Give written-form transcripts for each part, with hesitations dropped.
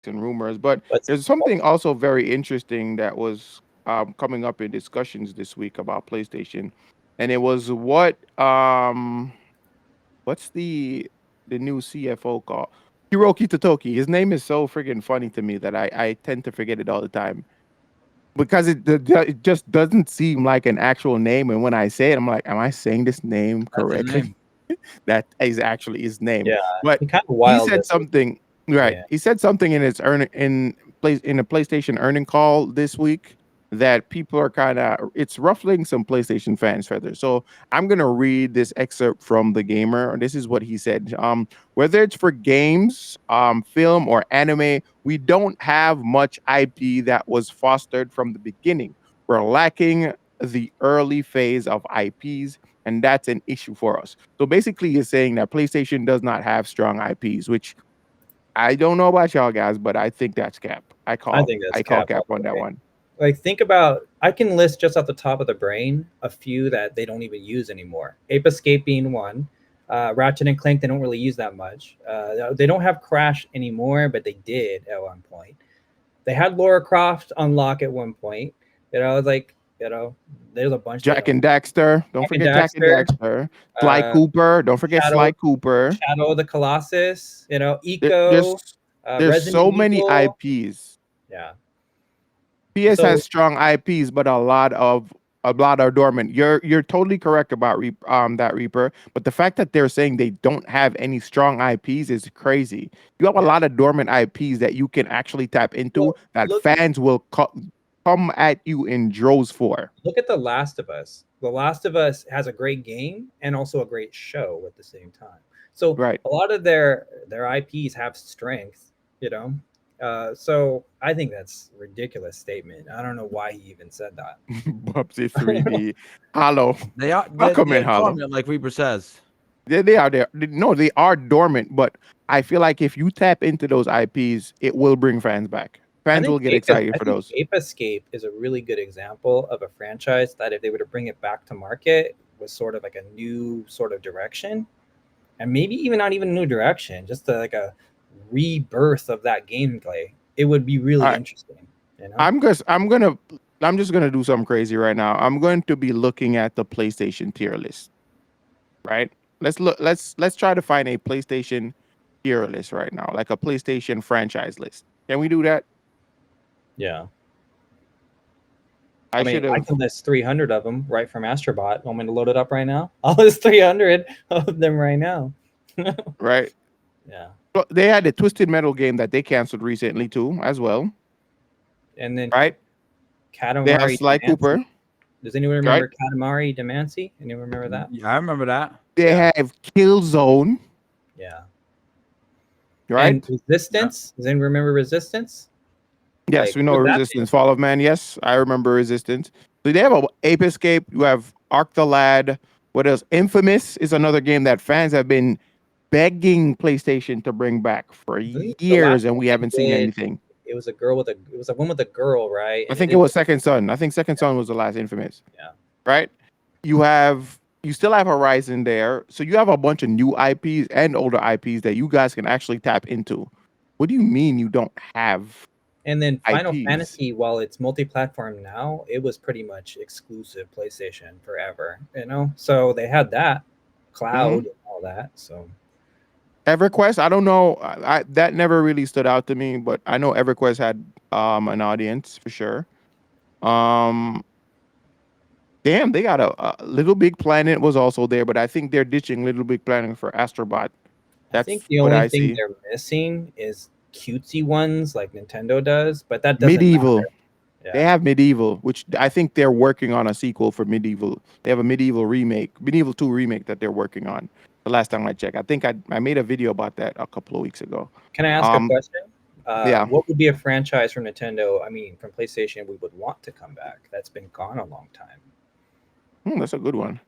and rumors. But Let's there's something also very interesting that was coming up in discussions this week about PlayStation, and it was what's the new CFO called? Hiroki Totoki. His name is so freaking funny to me that I tend to forget it all the time because it just doesn't seem like an actual name. And when I say it, I'm like, am I saying this name That's his correctly? name. That is actually his name. yeah, But he kind of he wild said this week. something right. Yeah. He said something in his in a PlayStation earning call this week that people are kind of it's ruffling some PlayStation fans' feathers. So I'm gonna read this excerpt from the gamer. This is what he said. Whether it's for games, film, or anime, we don't have much IP that was fostered from the beginning. We're lacking the early phase of IPs, and that's an issue for us. So basically, he's saying that PlayStation does not have strong IPs, which I don't know about y'all guys, but I think that's cap. I think that's I call cap cap all on the that way. one. Like, think about, I can list just off the top of the brain a few that they don't even use anymore. Ape Escape being one. Ratchet and Clank, they don't really use that much. They don't have Crash anymore, but they did at one point. They had Laura Croft unlock at one point. It's like, you know, there's a bunch they Jack don't. and Daxter. Don't Jack and forget Jack and Daxter, Daxter. Sly uh, Cooper. Don't forget Shadow, Sly Cooper. Shadow of the Colossus, There, Eco, there's Resident so many Evil. IPs. Yeah. PS has So strong IPs, but a lot are dormant. You're totally correct about that Reaper, but the fact that they're saying they don't have any strong IPs is crazy. You have a yeah. lot of dormant IPs that you can actually tap into Well, that look fans will come at you in droves for. look at The Last of Us. The Last of Us has a great game and also a great show at the same time. So Right. a lot of their IPs have strength, you know. So I think that's a ridiculous statement. I don't know why he even said Bubsy that. 3D. Hollow. They are Welcome in, they're Hollow. dormant, like Reaper says. They are there. No, they are dormant, but I feel like if you tap into those IPs, it will bring fans back. Fans will get excited I for think those. Ape Escape is a really good example of a franchise that if they were to bring it back to market was sort of like a new sort of direction, and maybe even not even a new direction, just like a rebirth of that gameplay. It would be really All right. interesting, you know? I'm just gonna do something crazy right now. I'm going to be looking at the PlayStation tier list. Right? Let's try to find a PlayStation tier list right now, like a PlayStation franchise list. Can we do that? Yeah. I I mean, should I have can list 300 of them right from Astrobot. Want me to load it up right now? I'll list 300 of them right now. right. Yeah. Well, they had a Twisted Metal game that they canceled recently too, as well. And then Right? They have Katamari Sly Damacy. Cooper. Does anyone Right? remember Katamari Damacy? Anyone remember that? Yeah, I remember that. They Yeah. have Killzone. Yeah. And Right? Yeah. Resistance. Does anyone remember Resistance? Yes, Like, we what know was that Resistance, Fall of Man. Yes, I remember Resistance. So they have a Ape Escape. You have Arc the Lad. What else? Infamous is another game that fans have been begging PlayStation to bring back for The last years, and one we they haven't seen did, anything. it was a girl with a, it was a one with a girl, right? I And it think it didn't was look, Second Son. I think Second Son was the last Infamous, yeah. right? You still have Horizon there, so you have a bunch of new IPs and older IPs that you guys can actually tap into. What do you mean you don't have And then Final IPs? Fantasy, while it's multi-platform now, it was pretty much exclusive PlayStation forever, you know? So they had that, Hmm. cloud and all that. So EverQuest, I don't know. That never really stood out to me, but I know EverQuest had an audience for sure. Um, damn, they got a Little Big Planet was also there, but I think they're ditching Little Big Planet for Astrobot. I think That's the what only I thing see. they're missing is cutesy ones like Nintendo does, but that doesn't Medieval. matter. They Yeah. have Medieval, which I think they're working on a sequel for Medieval. They have a Medieval remake, Medieval 2 remake that they're working on. The last time I checked, I think I made a video about that a couple of weeks ago. Can I ask a Um, question? yeah, What would be a franchise from Nintendo? I mean, from PlayStation, we would want to come back. That's been gone a long time. that's a good one.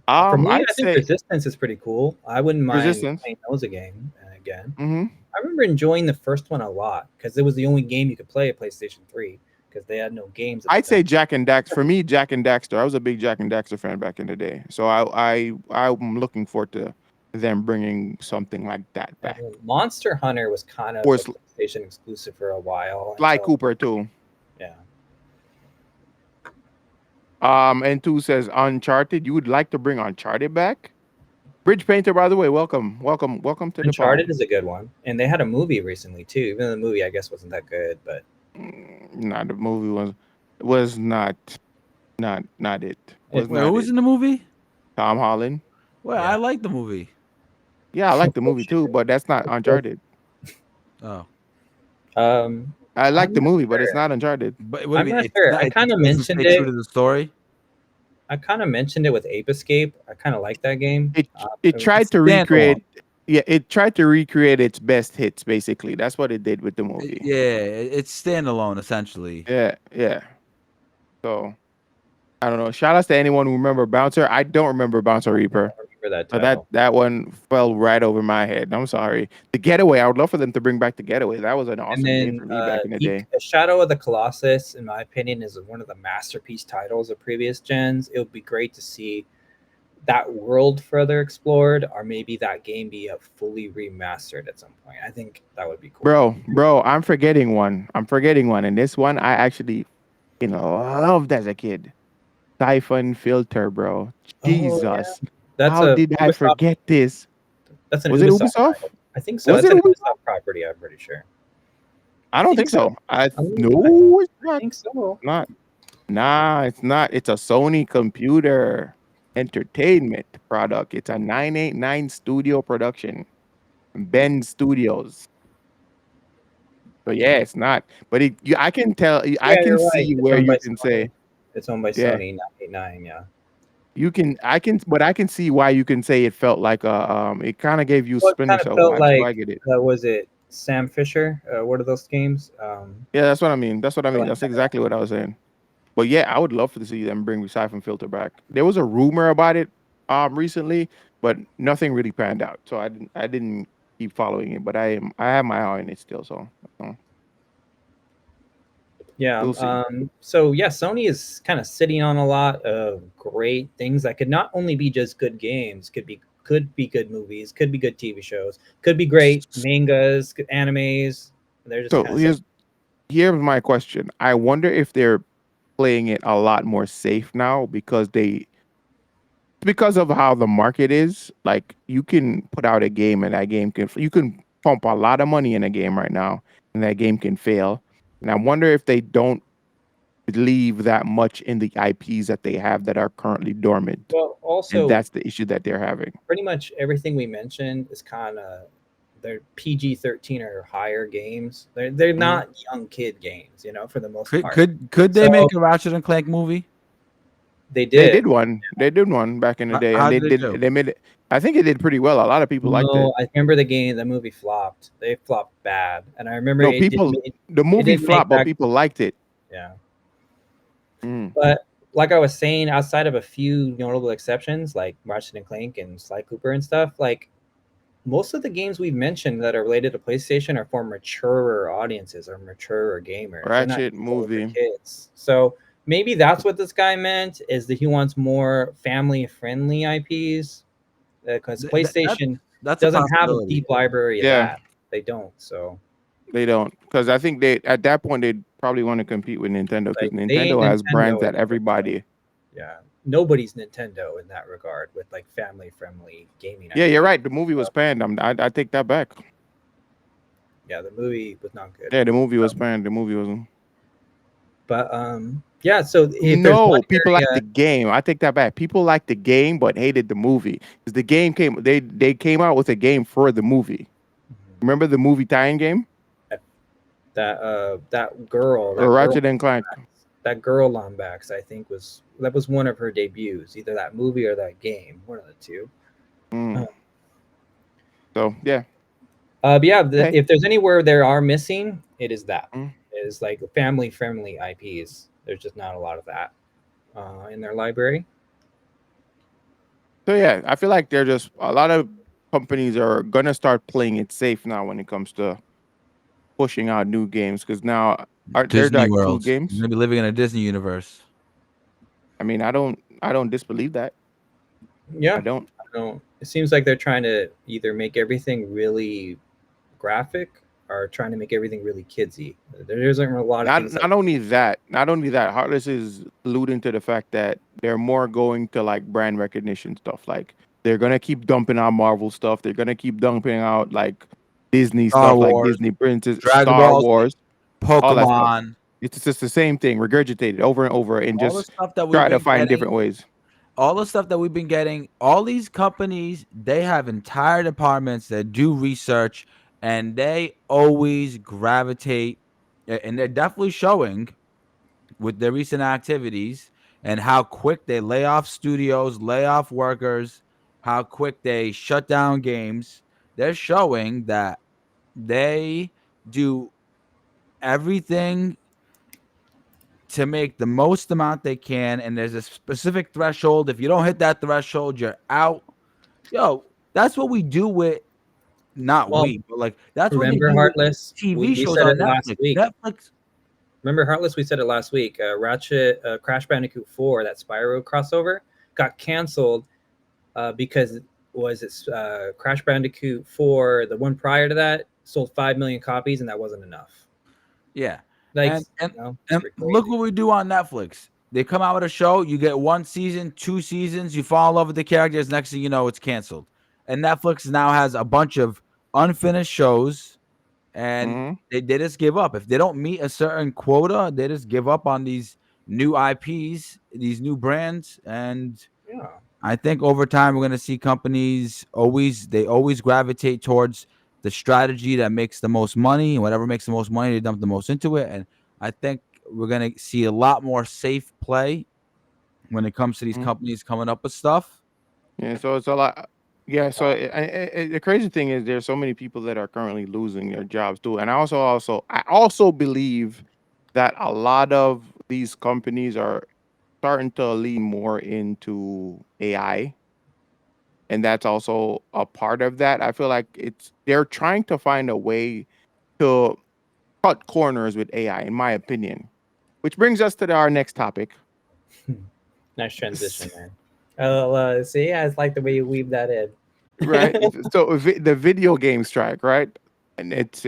For me, I'd I think say Resistance is pretty cool. I wouldn't mind Resistance. playing those again and again. Hmm. I remember enjoying the first one a lot because it was the only game you could play at PlayStation 3 because they had no games at the I'd time. say Jack and Dax. For me, Jack and Daxter. I was a big Jack and Daxter fan back in the day, so I'm looking forward to them bringing something like that I back. mean, Monster Hunter was kind of Or a PlayStation exclusive for a while Sly until Cooper too. yeah. And two says Uncharted. You would like to bring Uncharted back? Bridge Painter, by the way, welcome to the pod. Uncharted is a good one, and they had a movie recently too. Even though the movie, I guess, wasn't that good, but Nah, the movie was not it. Was it Wait, not who's it. in the movie? Tom Holland. Well, yeah. I like the movie. Yeah, I like the movie too, but that's not Uncharted. Oh, Um, I like I'm the not movie, but it's sure. not Uncharted. but what do I'm you mean? not It's sure. not. I It kind of doesn't mentioned stay true it. to the story. I kind of mentioned it with Ape Escape. I kind of like that game. It It tried It's to standalone. recreate. Yeah, it tried to recreate its best hits. Basically, that's what it did with the movie. Yeah, it's standalone essentially. Yeah, yeah. So I don't know. Shout outs to anyone who remember Bouncer. I don't remember Bouncer Reaper. I remember that So that title. that one fell right over my head. I'm sorry. The Getaway. I would love for them to bring back the Getaway. That was an And awesome game then for me back in the day. Shadow of the Colossus, in my opinion, is one of the masterpiece titles of previous gens. It would be great to see that world further explored, or maybe that game be a fully remastered at some point. I think that would be cool. Bro, I'm forgetting one. I'm forgetting one. And this one I actually loved as a kid. Siphon Filter, bro. Oh yeah, Jesus. that's How a did I Ubisoft. forget this? That's an Was it Ubisoft Ubisoft? title. I think so. Was That's it an Ubisoft? Ubisoft property. I'm pretty sure. I I don't think think so. so. I I no, it's not. think so. Not. Nah, it's not. It's a Sony computer entertainment product. It's a 989 studio production. Ben Studios. So yeah, it's not. But I can tell. I Yeah, can you're right. see It's where owned you by can Sony. say, It's owned by yeah, Sony. 989. Yeah. you can. I can, but I can see why you can say it felt like a. It kind of gave you Well, it Splinter kind of Cell felt vibes. So like I get it. was it Sam Fisher? What are those games? Yeah, that's what I mean. That's what I I mean. like That's that. exactly what I was saying. But yeah, I would love to see them bring Siphon Filter back. There was a rumor about it recently, but nothing really panned out. So I didn't keep following it, but I have my eye on it still. So Yeah. we'll see. So yeah, Sony is kind of sitting on a lot of great things that could not only be just good games, could be good movies, could be good TV shows, could be great mangas, animes. They're just So kind of sitting. here's my question. I wonder if they're playing it a lot more safe now because of how the market is. Like you can put out a game and that game you can pump a lot of money in a game right now and that game can fail. And I wonder if they don't leave that much in the IPs that they have that are currently dormant. Well, And also that's the issue that they're having. pretty much everything we mentioned is kind of they're PG-13 or higher games. They're Mhm. not young kid games, for the most Could part. could could they So make a Ratchet and Clank movie? they They did. did one. They did one back in the day, and How did it do? they made it. I think it did pretty well. A lot of people liked it. No, I remember the movie flopped. They flopped bad, and I remember No, people. The it movie didn't make flopped, but back. people liked it. Yeah, Mm. but like I was saying, outside of a few notable exceptions like Ratchet and Clank and Sly Cooper and stuff, like most of the games we've mentioned that are related to PlayStation are for maturer audiences or maturer gamers. They're not Ratchet for movie. kids. So maybe that's what this guy meant is that he wants more family friendly IPs because Th- th- that PlayStation that's a doesn't have a possibility. deep library of Yeah, that. They don't. So they don't because I think they at that point they'd probably want to compete with Nintendo because like they ain't Nintendo has brands Nintendo in that that regard. everybody. Yeah. Nobody's Nintendo in that regard with like family friendly gaming Yeah, you're IPs. right. The movie was panned. I take that back. Yeah, the movie was not good. Yeah, the movie was panned. The movie was. But yeah, so if there's one No, people like area the game. I take that back. People like the game but hated the movie because the game came. They came out with a game for the movie. Remember the movie tie-in game that girl, or Ratchet and Clank? that girl Lombax, I think was one of her debuts, either that movie or that game, one of the two. Mm. So yeah, But yeah, hey, if there's anywhere there are missing, it is that. mm. It is like family friendly IPs. There's just not a lot of that in their library. So yeah, I feel like they're just a lot of companies are gonna start playing it safe now when it comes to pushing out new games because now are there Disney like two World. You're games? gonna be living in a Disney universe. I mean, I don't disbelieve that. Yeah, I don't. I don't. it seems like they're trying to either make everything really graphic or trying to make everything really kidsy. There isn't a lot of Not things like not only that, Heartless is alluding to the fact that they're more going to like brand recognition stuff. Like they're gonna keep dumping out Marvel stuff. They're gonna keep dumping out like Disney Star stuff, like Wars, Disney Princess, Dragon Star Ball Z, Wars, all that stuff. Pokemon, It's just the same thing, regurgitated over and over, and all the just stuff that we've try to been find getting. different ways. All the stuff that we've been getting, all these companies, they have entire departments that do research, and they always gravitate, and they're definitely showing with their recent activities and how quick they lay off studios, lay off workers, how quick they shut down games. They're showing that they do everything to make the most amount they can, and there's a specific threshold. If you don't hit that threshold, you're out. Yo, that's what we do with, not well, we, but like that's what they remember do with Heartless? TV We shows said on it last Netflix. week. Netflix, Remember Heartless? We said it last week. Ratchet Crash Bandicoot 4, that Spyro crossover, got canceled because was it Crash Bandicoot 4, the one prior to that, sold 5 million copies, and that wasn't enough. yeah. Like, And and it's and pretty look crazy. what we do on Netflix. They come out with a show, you get one season, two seasons, you fall in love with the characters, next thing you know, it's canceled. And Netflix now has a bunch of unfinished shows, and Hmm. they just give up. If they don't meet a certain quota, they just give up on these new IPs, these new brands, and Yeah. I think over time we're going to see companies always gravitate towards the strategy that makes the most money, and whatever makes the most money, they dump the most into it. And I think we're going to see a lot more safe play when it comes to these companies coming up with stuff. Yeah, so it's a lot. Yeah, so the crazy thing is there's so many people that are currently losing their jobs too, and I also believe that a lot of these companies are starting to lean more into AI, and that's also a part of that. I feel like they're trying to find a way to cut corners with AI, in my opinion. Which brings us to our next topic. Nice transition, man. Oh, see, I just like the way you weave that in. Right. So the video game strike, right? And it's